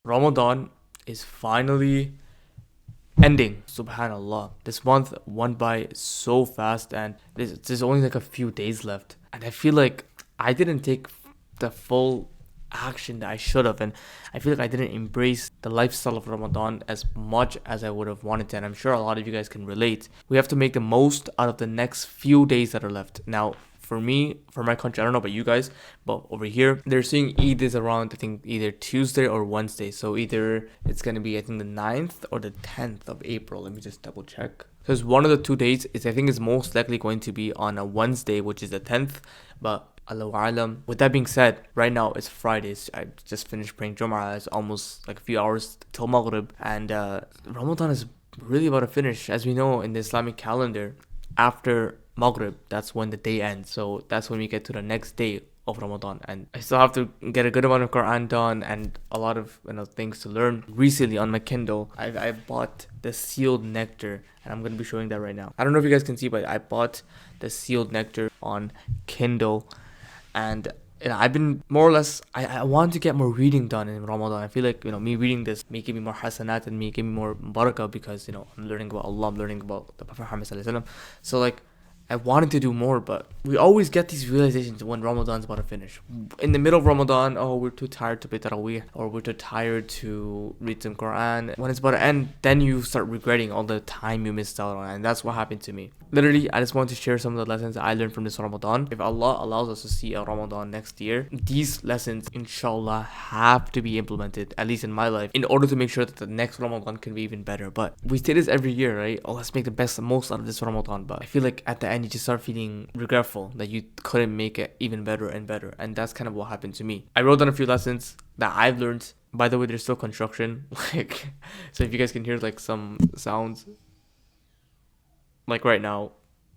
Ramadan is finally ending. Subhanallah. This month went by so fast, and there's only like a few days left. And I feel like I didn't take the full action that I should have, and I feel like I didn't embrace the lifestyle of Ramadan as much as I would have wanted to. And I'm sure a lot of you guys can relate. We have to make the most out of the next few days that are left. Now, for me, for my country, I don't know about you guys, but over here, they're seeing Eid is around, I think, either Tuesday or Wednesday. So either it's going to be, I think, the 9th or the 10th of April. Let me just double check. Because one of the 2 days is, I think, is most likely going to be on a Wednesday, which is the 10th. But Allahu Alam. With that being said, right now it's Fridays. I just finished praying Jum'ah. It's almost like a few hours till Maghrib. And Ramadan is really about to finish. As we know in the Islamic calendar, after Maghrib, that's when the day ends. So that's when we get to the next day of Ramadan. And I still have to get a good amount of Quran done and a lot of things to learn. Recently on my Kindle, I bought the sealed nectar, and I'm going to be showing that right now. I don't know if you guys can see, but I bought the sealed nectar on Kindle. And I've been more or less, I want to get more reading done in Ramadan. I feel like, me reading this may give me more hasanat and me give me more barakah because, I'm learning about Allah, I'm learning about the Prophet Muhammad Sallallahu Alaihi Wasallam. So like, I wanted to do more, but we always get these realizations when Ramadan's about to finish. In the middle of Ramadan, we're too tired to pray Taraweeh, or we're too tired to read some Quran. When it's about to end, then you start regretting all the time you missed out on, and that's what happened to me. Literally, I just want to share some of the lessons that I learned from this Ramadan. If Allah allows us to see a Ramadan next year, these lessons, inshallah, have to be implemented, at least in my life, in order to make sure that the next Ramadan can be even better. But we say this every year, right? Let's make the most out of this Ramadan. But I feel like at the end, you just start feeling regretful that you couldn't make it even better and better. And that's kind of what happened to me. I wrote down a few lessons that I've learned. By the way, there's still construction. So if you guys can hear like some sounds, like right now,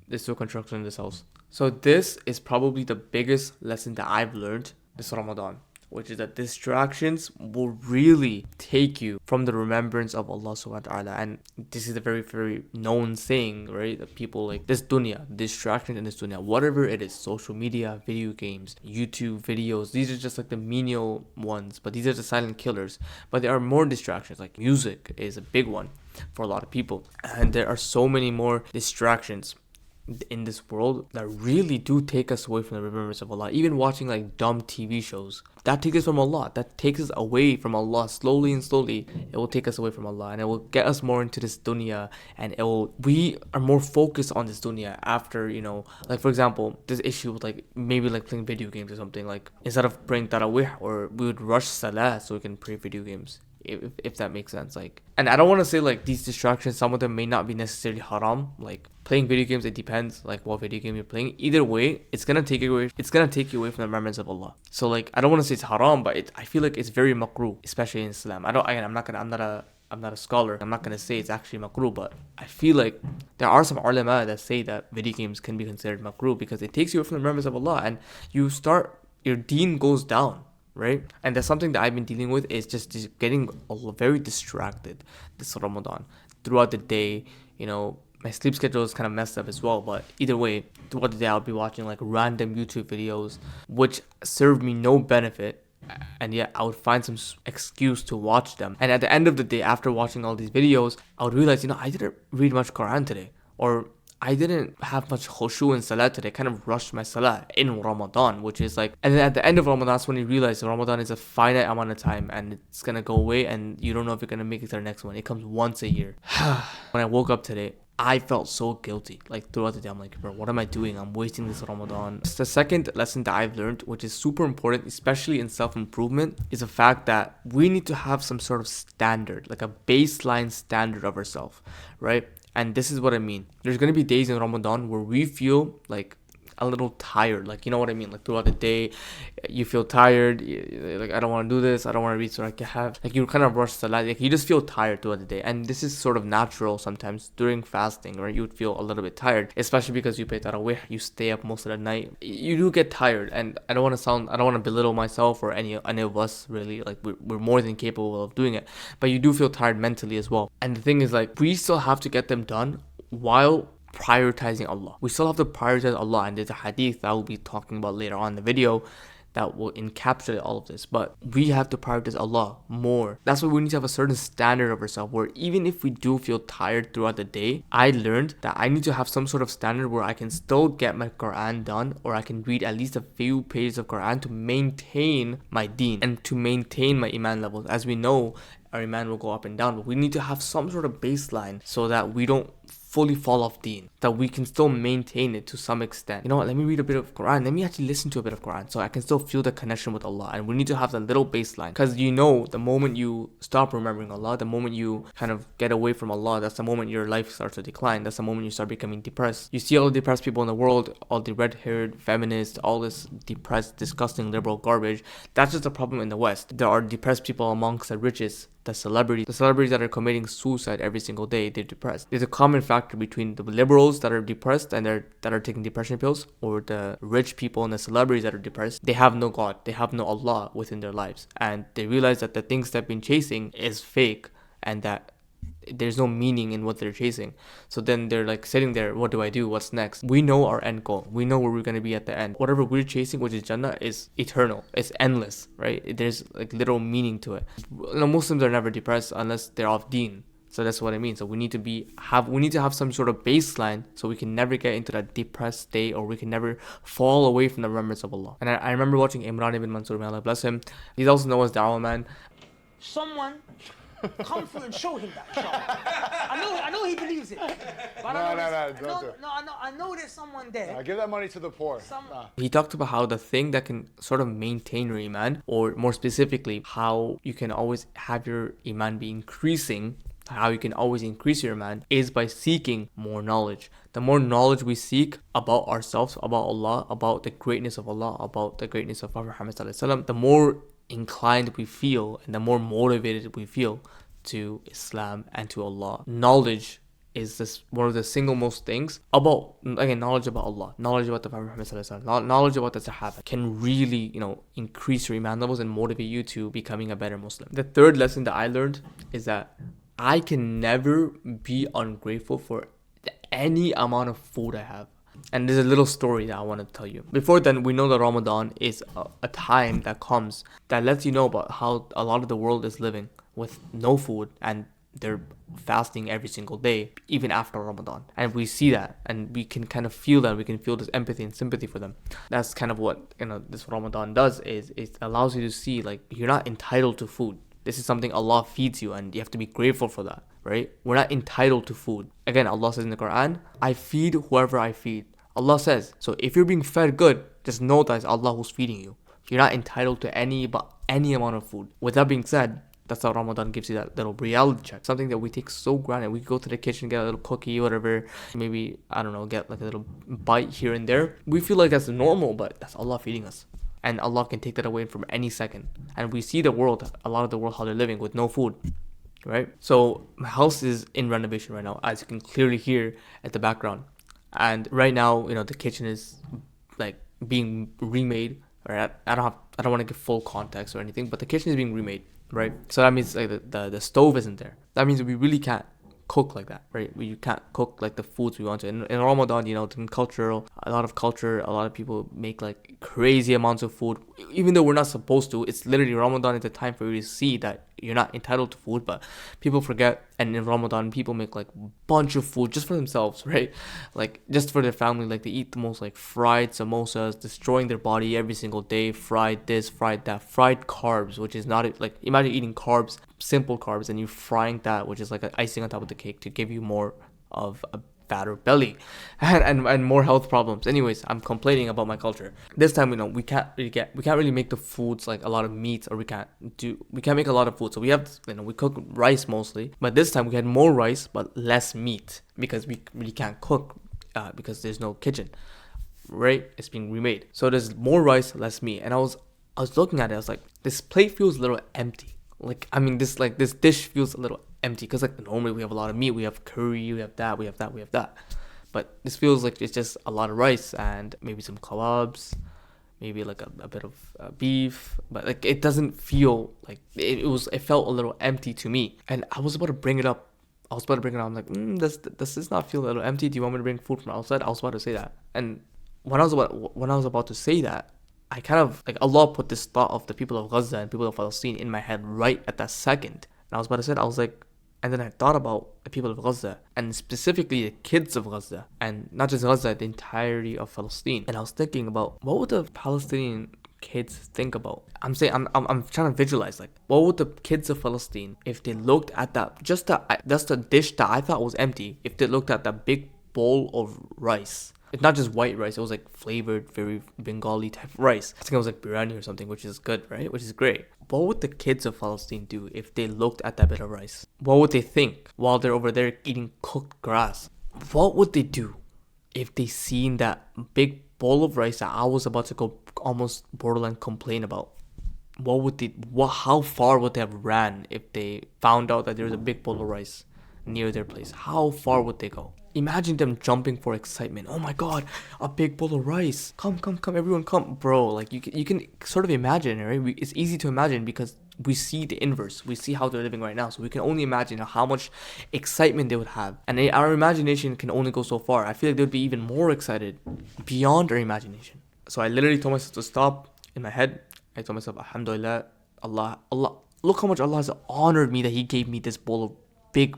there's still construction in this house. So this is probably the biggest lesson that I've learned this Ramadan, which is that distractions will really take you from the remembrance of Allah subhanahu wa ta'ala. And this is a very, very known saying, right? That people like this dunya, distractions in this dunya, whatever it is, social media, video games, YouTube videos, these are just like the menial ones, but these are the silent killers. But there are more distractions, like music is a big one for a lot of people. And there are so many more distractions in this world that really do take us away from the remembrance of Allah. Even watching like dumb TV shows, that takes us from Allah. That takes us away from Allah. Slowly and slowly, it will take us away from Allah, and it will get us more into this dunya, and we are more focused on this dunya after, like for example, this issue with like maybe like playing video games or something. Like instead of praying tarawih, or we would rush salah so we can pray video games. If that makes sense. Like, and I don't want to say like these distractions, some of them may not be necessarily haram. Like playing video games, it depends like what video game you're playing. Either way, it's gonna take you away from the remembrance of Allah. So like, I don't want to say it's haram, but I feel like it's very makruh, especially in Islam. I'm not a scholar. I'm not gonna say it's actually makruh, but I feel like there are some ulama that say that video games can be considered makruh because it takes you away from the remembrance of Allah, and your deen goes down. Right? And that's something that I've been dealing with, is just getting very distracted this Ramadan throughout the day. My sleep schedule is kind of messed up as well, but either way, throughout the day I'll be watching like random YouTube videos which serve me no benefit, and yet I would find some excuse to watch them. And at the end of the day, after watching all these videos, I would realize, I didn't read much Quran today, or I didn't have much khushu in salah today. I kind of rushed my salah in Ramadan, which is like, and then at the end of Ramadan, that's when you realize Ramadan is a finite amount of time and it's gonna go away, and you don't know if you're gonna make it to the next one. It comes once a year. When I woke up today, I felt so guilty. Like throughout the day, I'm like, bro, what am I doing? I'm wasting this Ramadan. It's the second lesson that I've learned, which is super important, especially in self-improvement, is the fact that we need to have some sort of standard, like a baseline standard of ourselves, right? And this is what I mean. There's going to be days in Ramadan where we feel like a little tired. Like, you know what I mean? Like throughout the day, you feel tired. Like, I don't want to do this. I don't want to read Surah Kahf. Like you kind of rush salah. Like you just feel tired throughout the day. And this is sort of natural sometimes during fasting, right? You would feel a little bit tired, especially because you pay tarawih. You stay up most of the night. You do get tired. And I don't want to belittle myself or any of us really. Like we're more than capable of doing it. But you do feel tired mentally as well. And the thing is, like, we still have to get them done while prioritizing Allah. We still have to prioritize Allah, and there's a hadith that I will be talking about later on in the video that will encapsulate all of this. But we have to prioritize Allah more. That's why we need to have a certain standard of ourselves, where even if we do feel tired throughout the day, I learned that I need to have some sort of standard where I can still get my Quran done, or I can read at least a few pages of Quran to maintain my deen and to maintain my iman levels. As we know, our iman will go up and down, but we need to have some sort of baseline so that we don't fully fall off deen, that we can still maintain it to some extent. You know what, let me read a bit of Quran, let me actually listen to a bit of Quran so I can still feel the connection with Allah. And we need to have that little baseline, because you know, the moment you stop remembering Allah, the moment you kind of get away from Allah, that's the moment your life starts to decline. That's the moment you start becoming depressed. You see all the depressed people in the world, all the red-haired feminists, all this depressed, disgusting liberal garbage. That's just a problem in the West. There are depressed people amongst the richest, the celebrities that are committing suicide every single day. They're depressed. There's a common factor between the liberals that are depressed and that are taking depression pills, or the rich people and the celebrities that are depressed. They have no God, they have no Allah within their lives, and they realize that the things they've been chasing is fake and that there's no meaning in what they're chasing. So then they're like sitting there, what do I do? What's next? We know our end goal. We know where we're going to be at the end. Whatever we're chasing, which is Jannah, is eternal. It's endless, right? There's like little meaning to it. You know, Muslims are never depressed unless they're off deen. So that's what I mean. So we need to have some sort of baseline so we can never get into that depressed state, or we can never fall away from the remembrance of Allah. And I remember watching Imran ibn Mansur, may Allah bless him. He's also known as Dawah Man. Someone come through and show him that, inshallah. I know he believes it. But I know there's someone there. Give that money to the poor. He talked about how the thing that can sort of maintain your iman, or more specifically, how you can always have your iman be increasing, how you can always increase your iman, is by seeking more knowledge. The more knowledge we seek about ourselves, about Allah, about the greatness of Allah, about the greatness of Prophet Muhammad sallallahu alaihi wasallam, the more inclined we feel and the more motivated we feel to Islam and to Allah. Knowledge is this one of the single most things about, again, knowledge about Allah, knowledge about the Prophet Muhammad sallallahu alaihi wasallam, knowledge about the Sahaba can really, increase your iman levels and motivate you to becoming a better Muslim. The third lesson that I learned is that I can never be ungrateful for any amount of food I have. And there's a little story that I want to tell you. Before then, we know that Ramadan is a time that comes that lets you know about how a lot of the world is living with no food, and they're fasting every single day, even after Ramadan. And we see that, and we can kind of feel that. We can feel this empathy and sympathy for them. That's kind of what this Ramadan does, is it allows you to see, like, you're not entitled to food. This is something Allah feeds you, and you have to be grateful for that, right? We're not entitled to food. Again, Allah says in the Quran, I feed whoever I feed. Allah says, so if you're being fed good, just know that it's Allah who's feeding you. You're not entitled to any amount of food. With that being said, that's how Ramadan gives you that little reality check. Something that we take so granted. We go to the kitchen, get a little cookie, whatever. Maybe, I don't know, get like a little bite here and there. We feel like that's normal, but that's Allah feeding us. And Allah can take that away from any second. And we see the world, a lot of the world, how they're living with no food, right? So my house is in renovation right now, as you can clearly hear at the background. And right now, the kitchen is like being remade. Right? I don't want to give full context or anything, but the kitchen is being remade, right? So that means like the stove isn't there. That means we really can't cook like that, right? You can't cook like the foods we want to. In Ramadan, in a lot of people make like crazy amounts of food, even though we're not supposed to. It's literally Ramadan is the time for you to see that you're not entitled to food, but people forget. And in Ramadan, people make like a bunch of food just for themselves, right? Like just for their family. Like they eat the most like fried samosas, destroying their body every single day. Fried this, fried that, fried carbs, which is not like, imagine eating carbs, simple carbs, and you frying that, which is like an icing on top of the cake to give you more of a fatter belly and more health problems. Anyways, I'm complaining about my culture. This time, we can't really make the foods like a lot of meat, or we can't make a lot of food. So we have, we cook rice mostly, but this time we had more rice but less meat because we really can't cook because there's no kitchen, right? It's being remade. So there's more rice, less meat. And I was looking at it, I was like, this plate feels a little empty. This dish feels a little empty, because like normally we have a lot of meat, we have curry, we have that, but this feels like it's just a lot of rice and maybe some kebabs, maybe like a bit of beef, but like it doesn't feel like it felt a little empty to me. And I was about to bring it up. I'm like, does this not feel a little empty? Do you want me to bring food from outside? I was about to say that. And when I was about to say that, I kind of like Allah put this thought of the people of Gaza and people of Palestine in my head right at that second. And I was about to say, I was like, and then I thought about the people of Gaza and specifically the kids of Gaza, and not just Gaza, the entirety of Palestine. And I was thinking about what would the Palestinian kids think about. I'm trying to visualize, like, what would the kids of Palestine, if they looked at that, that's the dish that I thought was empty, if they looked at that big bowl of rice. It's not just white rice, it was like flavored, very Bengali type rice. I think it was like biryani or something, which is good, right? Which is great. What would the kids of Palestine do if they looked at that bit of rice? What would they think while they're over there eating cooked grass? What would they do if they seen that big bowl of rice that I was about to go almost borderline complain about? How far would they have ran if they found out that there was a big bowl of rice near their place? How far would they go? Imagine them jumping for excitement. Oh my god, a big bowl of rice. Come, everyone come. Bro, like you can sort of imagine, right? It's easy to imagine because we see the inverse. We see how they're living right now. So we can only imagine how much excitement they would have. And our imagination can only go so far. I feel like they would be even more excited beyond our imagination. So I literally told myself to stop in my head. I told myself, Alhamdulillah, Allah, look how much Allah has honored me that He gave me this bowl of big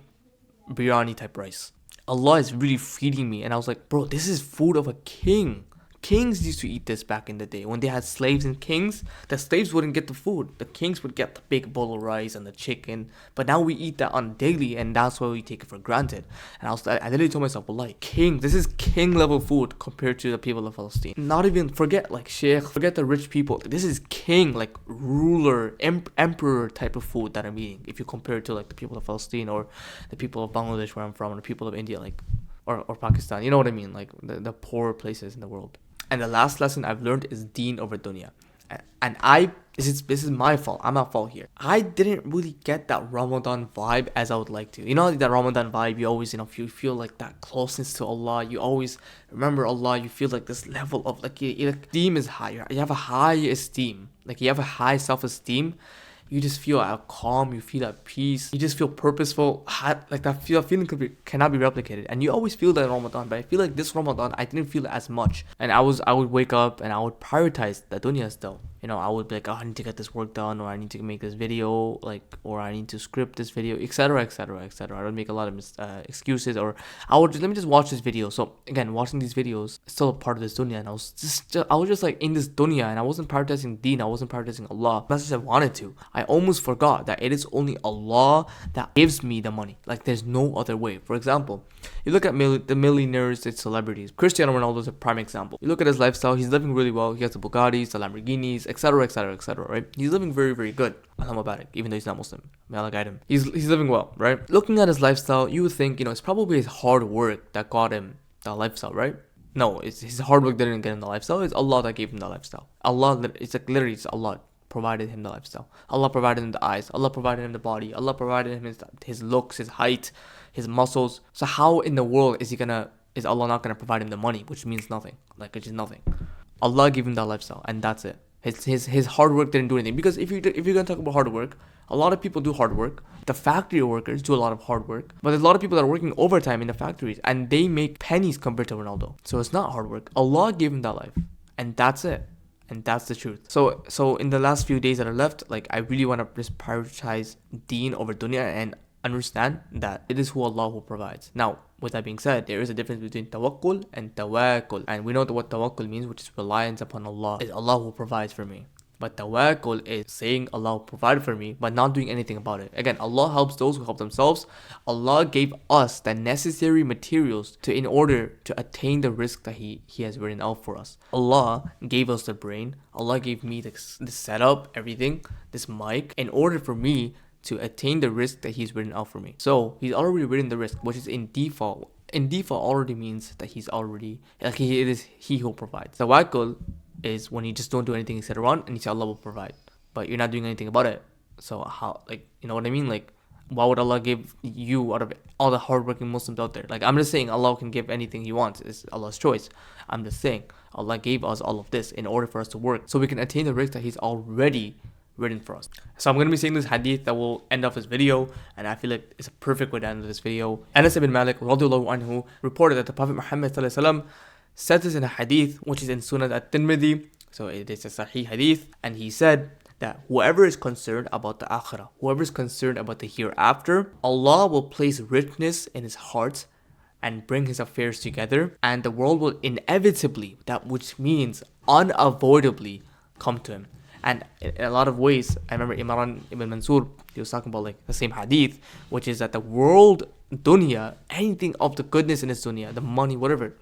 biryani type rice. Allah is really feeding me. And I was like, bro, this is food of a king. Kings used to eat this back in the day. When they had slaves and kings, the slaves wouldn't get the food. The kings would get the big bowl of rice and the chicken. But now we eat that on daily, and that's why we take it for granted. And I literally told myself, well, like, king, this is king level food compared to the people of Palestine. Not even, forget like sheikh, forget the rich people. This is king, like ruler, emperor type of food that I'm eating. If you compare it to like the people of Palestine or the people of Bangladesh where I'm from, or the people of India, like, or Pakistan. You know what I mean? Like the poor places in the world. And the last lesson I've learned is deen over dunya. And this is my fault. I'm at fault here. I didn't really get that Ramadan vibe as I would like to. You know, that Ramadan vibe, you always, you feel like that closeness to Allah. You always remember Allah. You feel like this level of like, your esteem is higher. You have a high esteem. Like you have a high self-esteem. You just feel at calm, you feel at peace, you just feel purposeful. Like that feeling cannot be replicated. And you always feel that in Ramadan, but I feel like this Ramadan I didn't feel it as much. And I would wake up and I would prioritize the dunya still. You know, I would be like, oh, I need to get this work done, or I need to make this video, like, or I need to script this video, etc., etc., etc. I would make a lot of excuses, or let me just watch this video. So again, watching these videos is still a part of this dunya, and I was just like in this dunya, and I wasn't prioritizing deen, I wasn't prioritizing Allah as much as I wanted to. I almost forgot that it is only Allah that gives me the money. Like there's no other way. For example, you look at the millionaires, it's celebrities. Cristiano Ronaldo is a prime example. You look at his lifestyle, he's living really well. He has the Bugattis, the Lamborghinis, etc., etc., etc., right? He's living very, very good. Alhamdulillah, even though he's not Muslim. May Allah guide him. He's living well, right? Looking at his lifestyle, you would think, it's probably his hard work that got him that lifestyle, right? No, it's his hard work didn't get him the lifestyle. It's Allah that gave him the lifestyle. It's like literally, it's Allah provided him the lifestyle. Allah provided him the eyes. Allah provided him the body. Allah provided him his looks, his height, his muscles. So how in the world is Allah not gonna provide him the money, which means nothing? Like it's just nothing. Allah gave him that lifestyle, and that's it. His hard work didn't do anything. Because if you're gonna talk about hard work, a lot of people do hard work. The factory workers do a lot of hard work, but there's a lot of people that are working overtime in the factories, and they make pennies compared to Ronaldo. So it's not hard work. Allah gave him that life, and that's it. And that's the truth. So in the last few days that are left, like I really want to just prioritize deen over dunya and understand that it is who Allah who provides. Now, with that being said, there is a difference between tawakkul and tawakkul. And we know what tawakkul means, which is reliance upon Allah. It's Allah who provides for me. But tawakkul is saying Allah will provide for me, but not doing anything about it. Again, Allah helps those who help themselves. Allah gave us the necessary materials in order to attain the risk that He has written out for us. Allah gave us the brain. Allah gave me the setup, everything, this mic, in order for me to attain the risk that He's written out for me. So He's already written the risk, which is in default. In default already means that He's already, like it is He who provides. Tawakkul is when you just don't do anything, you sit around and you say Allah will provide, but you're not doing anything about it. So how, like, you know what I mean? Like, why would Allah give you out of all the hardworking Muslims out there? Like, I'm just saying Allah can give anything He wants. It's Allah's choice. I'm just saying Allah gave us all of this in order for us to work, so we can attain the risk that He's already written for us. So I'm going to be saying this hadith that will end off this video, and I feel like it's a perfect way to end this video. Anas ibn Malik radiyallahu anhu reported that the Prophet Muhammad sallallahu alaihi wasallam said this in a hadith which is in Sunan at-Tirmidhi. So it is a Sahih hadith, and he said that whoever is concerned about the akhirah, whoever is concerned about the hereafter, Allah will place richness in his heart and bring his affairs together, and the world will inevitably, that which means unavoidably, come to him. And in a lot of ways, I remember Imran ibn Mansur, he was talking about like the same hadith, which is that the world, dunya, anything of the goodness in this dunya, the money, whatever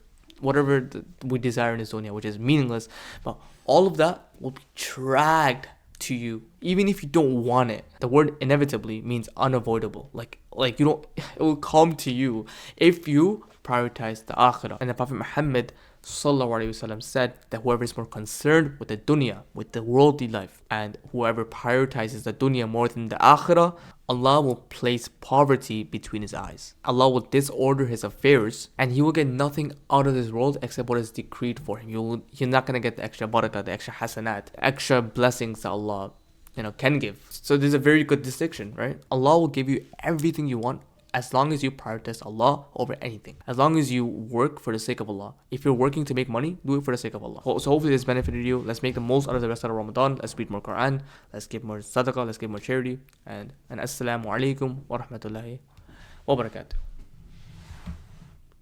we desire in this dunya, which is meaningless, but all of that will be dragged to you, even if you don't want it. The word inevitably means unavoidable. Like you don't, it will come to you if you prioritize the akhirah. And the Prophet Muhammad Sallallahu Alaihi Wasallam said that whoever is more concerned with the dunya, with the worldly life, and whoever prioritizes the dunya more than the akhirah, Allah will place poverty between his eyes. Allah will disorder his affairs, and he will get nothing out of this world except what is decreed for him. You're not going to get the extra barakah, the extra hasanat, the extra blessings that Allah can give. So there's a very good distinction, right? Allah will give you everything you want as long as you prioritize Allah over anything. As long as you work for the sake of Allah. If you're working to make money, do it for the sake of Allah. So hopefully this benefited you. Let's make the most out of the rest of Ramadan. Let's read more Quran. Let's give more sadaqah. Let's give more charity. And assalamu alaikum wa rahmatullahi wa barakatuh.